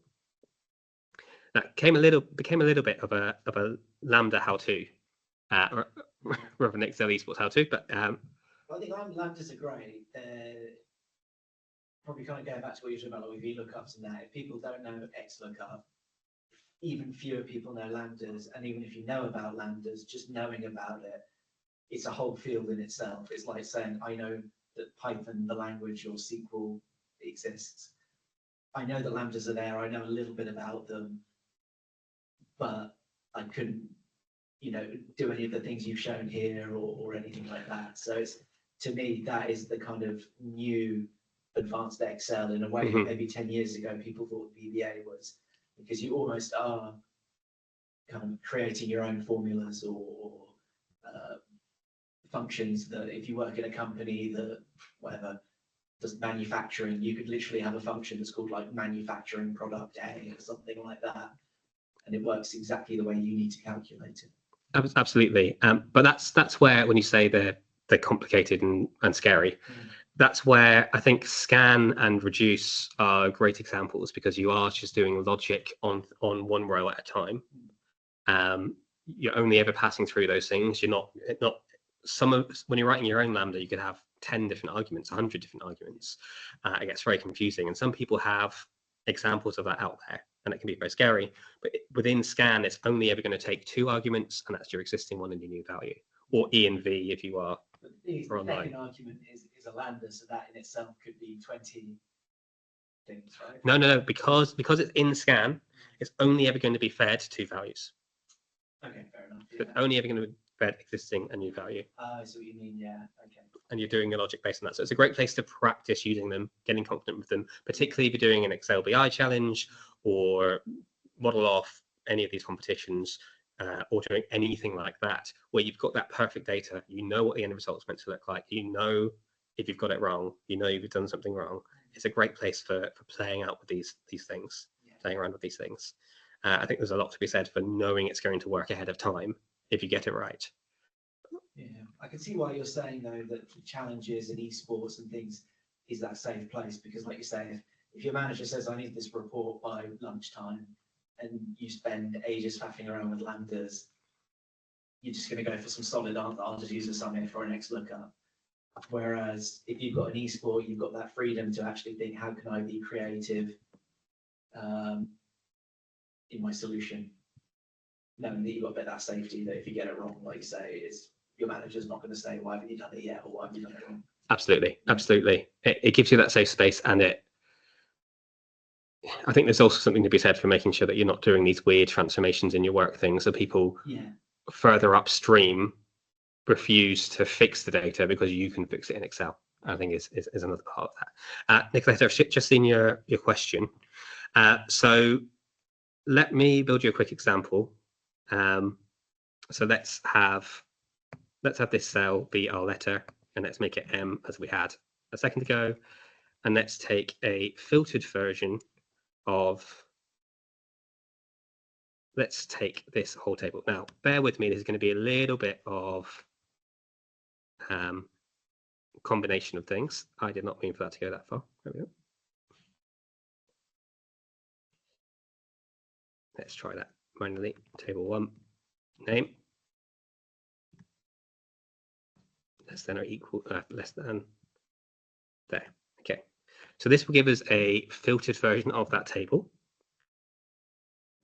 That became a little bit of a LAMBDA how-to, rather than Excel Esports how-to. But I think LAMBDAs are great. They're probably kind of going back to what you're talking about, like with VLOOKUPs and that. If people don't know XLOOKUP, even fewer people know LAMBDAs, and even if you know about LAMBDAs, just knowing about it, it's a whole field in itself. It's like saying, I know that Python, the language, or SQL exists. I know that LAMBDAs are there. I know a little bit about them, but I couldn't, do any of the things you've shown here or anything like that. So it's, to me, that is the kind of new advanced Excel in a way. Maybe 10 years ago, people thought VBA was, because you almost are kind of creating your own formulas or functions that if you work in a company that whatever does manufacturing, you could literally have a function that's called like manufacturing product A or something like that, and it works exactly the way you need to calculate it. Absolutely, but that's where, when you say they're complicated and scary, that's where I think scan and reduce are great examples, because you are just doing logic on one row at a time. You're only ever passing through those things. You're not when you're writing your own LAMBDA, you could have 10 different arguments, 100 different arguments. It gets very confusing, and some people have examples of that out there, and it can be very scary. But within scan, it's only ever going to take 2 arguments, and that's your existing one and your new value, or E and V if you are. But the second argument is a LAMBDA, so that in itself could be 20 things, right? No, because it's in scan, it's only ever going to be fed 2 values. Okay, fair enough. Yeah. It's only ever going to be fed existing and new value. I see what you mean, yeah, okay. And you're doing the logic based on that. So it's a great place to practice using them, getting confident with them, particularly if you're doing an Excel BI challenge or model off any of these competitions, or doing anything like that, where you've got that perfect data, you know what the end result's meant to look like, you know if you've got it wrong, you know you've done something wrong. It's a great place for playing out with these things, playing around with these things. I think there's a lot to be said for knowing it's going to work ahead of time if you get it right. Yeah, I can see why you're saying though that the challenges in esports and things is that safe place, because like you say, if your manager says I need this report by lunchtime and you spend ages faffing around with LAMBDAs, you're just going to go for some solid answer. I'll just use a sum if for an XLOOKUP. Whereas if you've got an esport, you've got that freedom to actually think, how can I be creative in my solution, knowing that you've got a bit of that safety that if you get it wrong, like you say, is your manager's not going to say, why haven't you done it yet, or why have you done it wrong? Absolutely. It gives you that safe space, and I think there's also something to be said for making sure that you're not doing these weird transformations in your work things, so people further upstream refuse to fix the data because you can fix it in Excel. I think is another part of that. Nicoletta, I've just seen your question. So let me build you a quick example. So let's have this cell be our letter, and let's make it M as we had a second ago, and let's take a filtered version of, let's take this whole table. Now, bear with me, there's going to be a little bit of combination of things. I did not mean for that to go that far. There we go. Let's try that manually. Table 1, name, less than or equal, less than, there. Okay, so this will give us a filtered version of that table,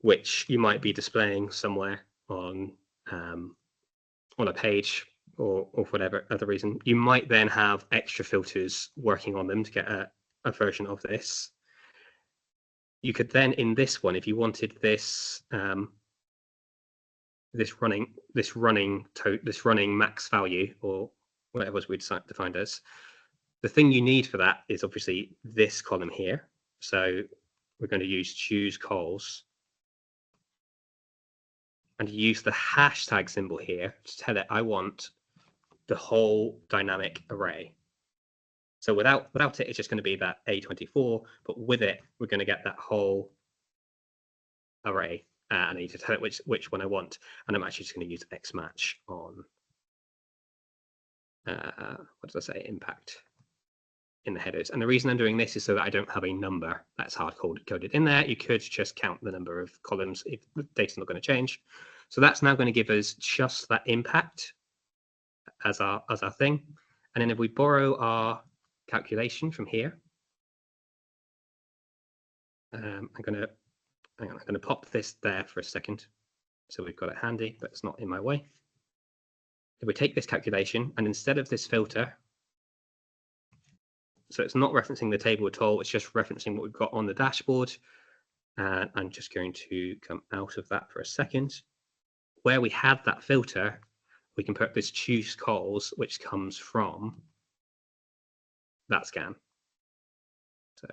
which you might be displaying somewhere on a page or for whatever other reason. You might then have extra filters working on them to get a version of this. You could then, in this one, if you wanted this this running max value, or whatever we defined as, the thing you need for that is obviously this column here. So we're going to use choose calls and use the hashtag symbol here to tell it I want the whole dynamic array. So without it, it's just going to be that A24, but with it, we're going to get that whole array. And I need to tell it which one I want. And I'm actually just going to use xmatch on, what did I say, impact in the headers. And the reason I'm doing this is so that I don't have a number that's hard coded in there. You could just count the number of columns if the data's not going to change. So that's now going to give us just that impact as our thing. And then if we borrow our calculation from here, I'm going to pop this there for a second. So we've got it handy, but it's not in my way. If we take this calculation and instead of this filter, so it's not referencing the table at all, it's just referencing what we've got on the dashboard. And I'm just going to come out of that for a second. Where we have that filter, we can put this choose calls, which comes from that scan. So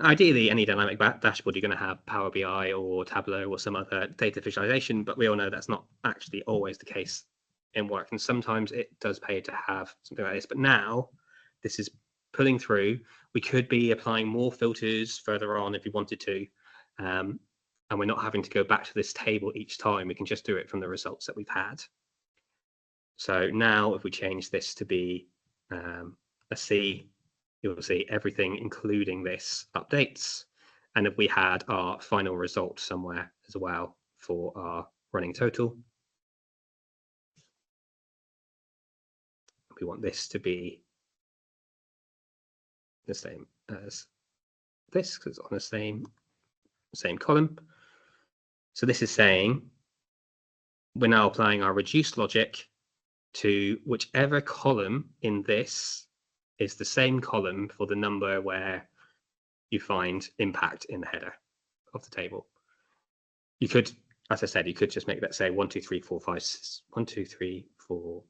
ideally, any dynamic dashboard, you're going to have Power BI or Tableau or some other data visualization, but we all know that's not actually always the case in work. And sometimes it does pay to have something like this. But now this is pulling through. We could be applying more filters further on if you wanted to. And we're not having to go back to this table each time. We can just do it from the results that we've had. So now if we change this to be a C, you'll see everything, including this, updates. And if we had our final result somewhere as well for our running total, we want this to be the same as this because it's on the same column. So this is saying we're now applying our reduced logic to whichever column in this is the same column for the number where you find impact in the header of the table. You could, as I said, you could just make that say 1, 2, 3, 4, 5, 1, 2, 3, 4,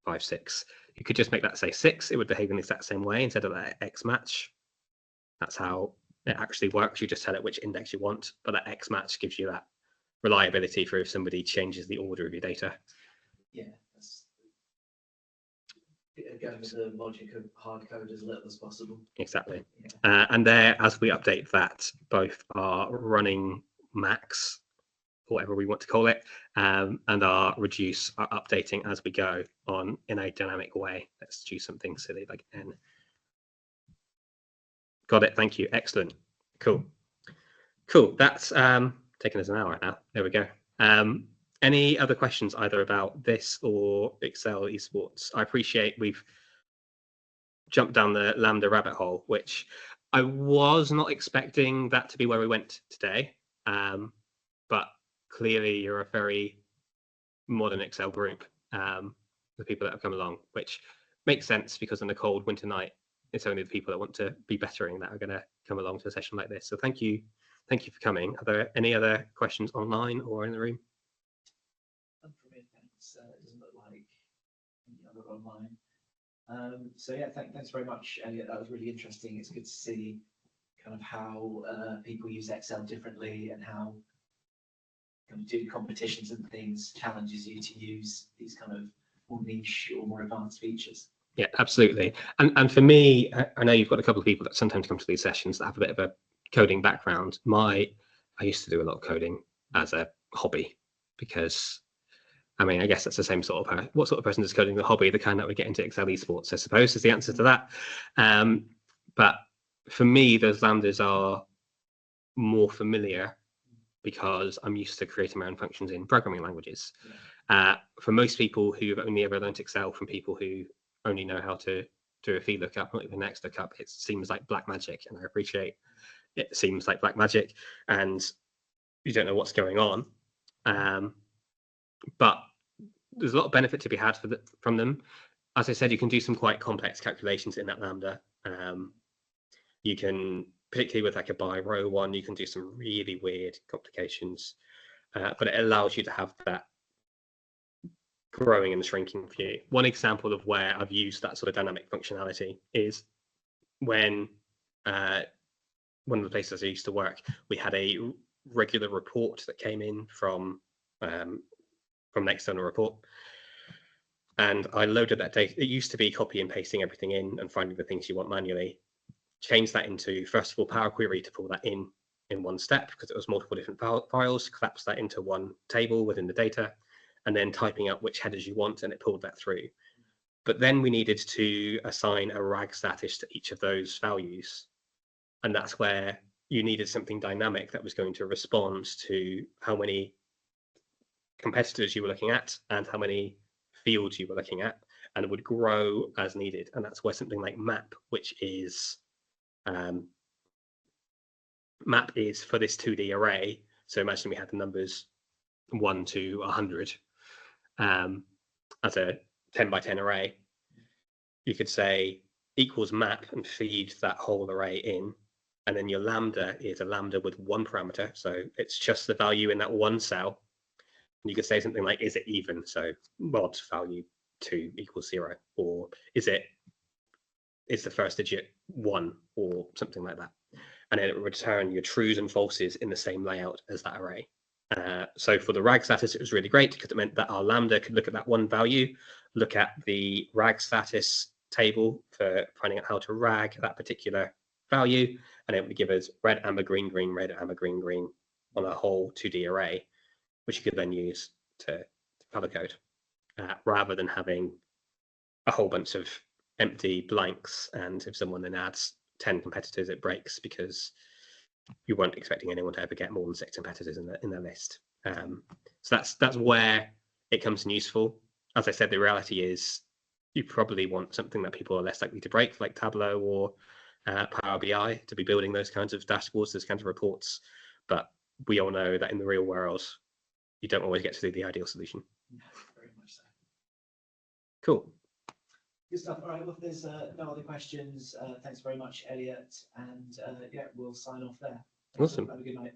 5, 6. You could just make that say 6. It would behave in the exact same way instead of that X match. That's how it actually works. You just tell it which index you want, but that X match gives you that reliability for if somebody changes the order of your data. Yeah, that's going with the logic of hard code as little as possible. Exactly. Yeah. And there, as we update that, both our running max, whatever we want to call it, and our reduce are updating as we go on in a dynamic way. Let's choose something silly like N. Got it. Thank you. Excellent. Cool. That's taken us an hour now. There we go. Any other questions either about this or Excel Esports? I appreciate we've jumped down the LAMBDA rabbit hole, which I was not expecting that to be where we went today. But clearly you're a very modern Excel group, the people that have come along, which makes sense because on a cold winter night, it's only the people that want to be bettering that are going to come along to a session like this. So thank you for coming. Are there any other questions online or in the room? From me, thanks. It doesn't look like any other online. So yeah, thanks very much, Elliot. That was really interesting. It's good to see kind of how people use Excel differently and how kind of do competitions and things challenges you to use these kind of more niche or more advanced features. Yeah, absolutely. And for me, I know you've got a couple of people that sometimes come to these sessions that have a bit of a coding background. I used to do a lot of coding as a hobby because, I mean, I guess that's the same sort of what sort of person does coding as a hobby? The kind that would get into Excel Esports, I suppose, is the answer to that. But for me, those lambdas are more familiar because I'm used to creating my own functions in programming languages. For most people who've only ever learned Excel from people who only know how to do a VLOOKUP, not even an XLOOKUP, it seems like black magic, and I appreciate it seems like black magic, and you don't know what's going on. But there's a lot of benefit to be had from them. As I said, you can do some quite complex calculations in that lambda. You can, particularly with like a by row one, you can do some really weird complications, but it allows you to have that growing and shrinking view. One example of where I've used that sort of dynamic functionality is when one of the places I used to work, we had a regular report that came in from an external report. And I loaded that data. It used to be copy and pasting everything in and finding the things you want manually. Change that into, first of all, Power Query to pull that in one step because it was multiple different files, collapse that into one table within the data, and then typing up which headers you want, and it pulled that through. But then we needed to assign a RAG status to each of those values. And that's where you needed something dynamic that was going to respond to how many competitors you were looking at and how many fields you were looking at, and it would grow as needed. And that's where something like map, which is map is for this 2D array. So imagine we had the numbers 1 to 100 as a 10 by 10 array. You could say equals map and feed that whole array in. And then your lambda is a lambda with one parameter. So it's just the value in that one cell. And you could say something like, is it even? So mod value 2 equals 0, or is the first digit 1, or something like that. And then it would return your trues and falses in the same layout as that array. So for the RAG status, it was really great because it meant that our lambda could look at that one value, look at the RAG status table for finding out how to RAG that particular value, and it would give us red, amber, green, green, red, amber, green, green on a whole 2D array, which you could then use to color code, rather than having a whole bunch of empty blanks. And if someone then adds 10 competitors, it breaks because you weren't expecting anyone to ever get more than 6 competitors in their list. So that's where it comes in useful. As I said, the reality is you probably want something that people are less likely to break, like Tableau or Power BI, to be building those kinds of dashboards, those kinds of reports. But we all know that in the real world, you don't always get to do the ideal solution. Yeah, very much so. Cool. Good stuff. All right, well, if there's no other questions, thanks very much, Elliot. And yeah, we'll sign off there. Awesome. Have a good night.